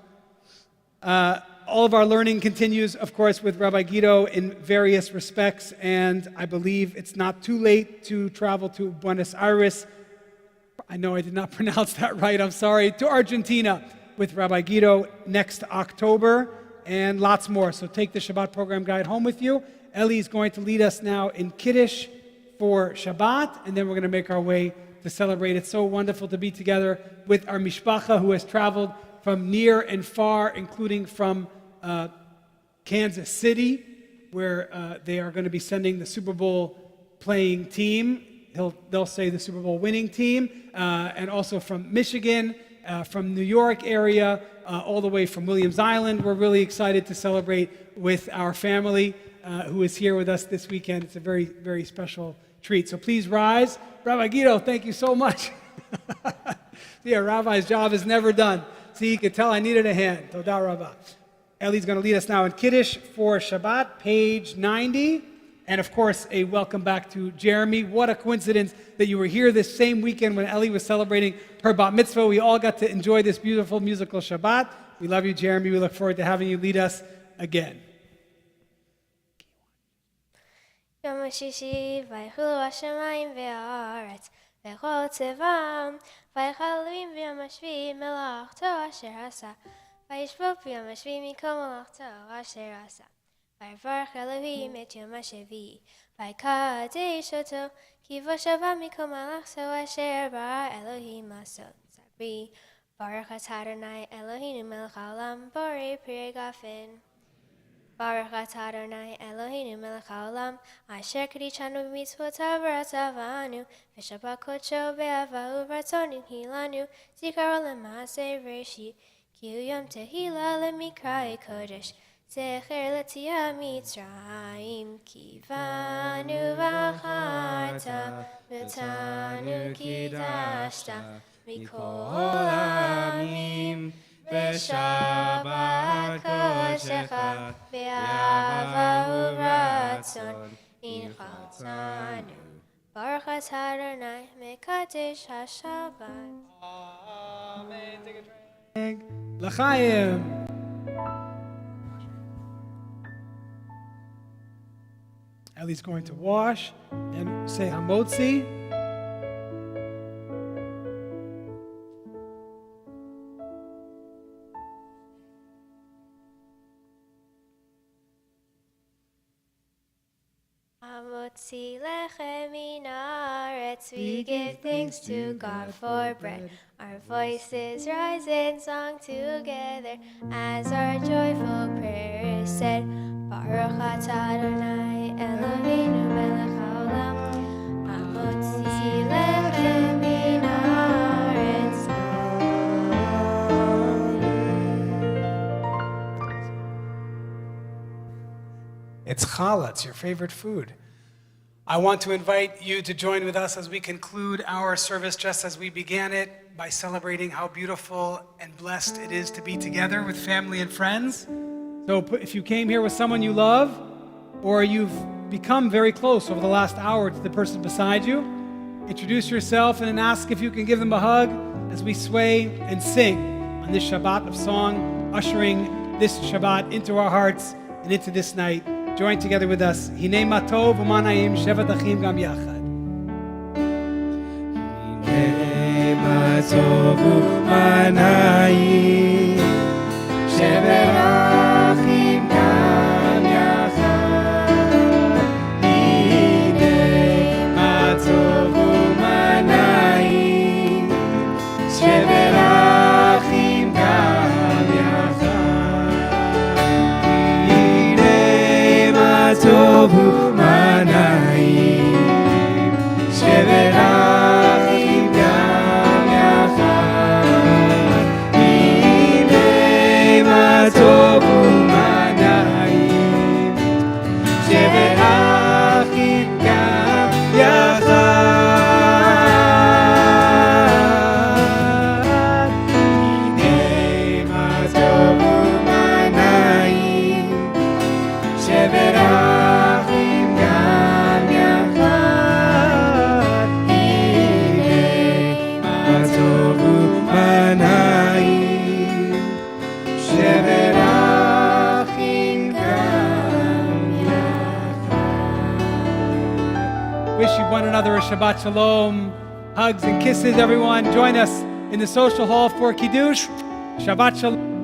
All of our learning continues, of course, with Rabbi Guido in various respects, and I believe it's not too late to travel to Buenos Aires. I know I did not pronounce that right, I'm sorry. To Argentina with Rabbi Guido next October, and lots more. So take the Shabbat program guide home with you. Eli is going to lead us now in Kiddush for Shabbat, and then we're going to make our way to celebrate. It's so wonderful to be together with our mishpacha who has traveled from near and far, including from Kansas City, where they are going to be sending the Super Bowl playing team. They'll say the Super Bowl winning team, and also from Michigan, from New York area, all the way from Williams Island. We're really excited to celebrate with our family who is here with us this weekend. It's a very, very special treat. So please rise. Rabbi Guido, thank you so much. Yeah, Rabbi's job is never done. See, you could tell I needed a hand. Todah Rabbah. Eli's going to lead us now in Kiddush for Shabbat, page 90. And of course, a welcome back to Jeremy. What a coincidence that you were here this same weekend when Eli was celebrating her bat mitzvah. We all got to enjoy this beautiful musical Shabbat. We love you, Jeremy. We look forward to having you lead us again. יום השישי ויחולו השמיים והארץ וכל צבאם ויכל אלוהים ביום השביעי מלאכתו אשר עשה וישבות ביום השביעי מכל מלאכתו אשר עשה ויברך אלוהים את יום השביעי ויקדש אותו כי בו שבה מכל מלאכתו אשר ברא אלוהים לעשות סברי ברוך אתה אדוני אלוהינו מלך העולם בורא פרי גפן Baruch atah Adonai Eloheinu melech haolam asher kidishanu b'mitzvotav v'ratzavanu v'shabbat kodsho be'ava u'ratzon hilanu zikaro l'maaseh reshit ki hu yom tehila lemikra kodesh zecher l'tziat mitzrayim kivanu v'acharta v'tanu kidashta mikol ha'amim Shabbat Kodecha Be'ava Uratzon Inchaltanu Baruch atah Adonai Mekadesh HaShabbat Amen. Take a drink. L'chaim. Ellie's going to wash and say Hamotzi. Hamotzi lechem min haaretz, we give thanks to God for bread. Our voices rise in song together as our joyful prayer is said. Baruch atah Adonai Eloheinu melech haolam. Hamotzi lechem min haaretz. It's challah, it's your favorite food. I want to invite you to join with us as we conclude our service just as we began it by celebrating how beautiful and blessed it is to be together with family and friends. So if you came here with someone you love or you've become very close over the last hour to the person beside you, introduce yourself and then ask if you can give them a hug as we sway and sing on this Shabbat of song, ushering this Shabbat into our hearts and into this night. Join together with us. Hinei matov u'manayim shevat achim gam yachad. Hinei matov u'manayim shevat achim gam yachad. Hinei matov u'manayim shevat achim gam yachad. Tov u'manayim shevet achim gam yachad. Hinei ma tov u'manayim shevet achim gam yachad. Hinei ma tov u'manayim shevet achim gam yachad. Hinei ma tov u'manayim shevet achim gam yachad. Wish you one another a Shabbat Shalom. Hugs and kisses, everyone. Join us in the social hall for Kiddush. Shabbat Shalom.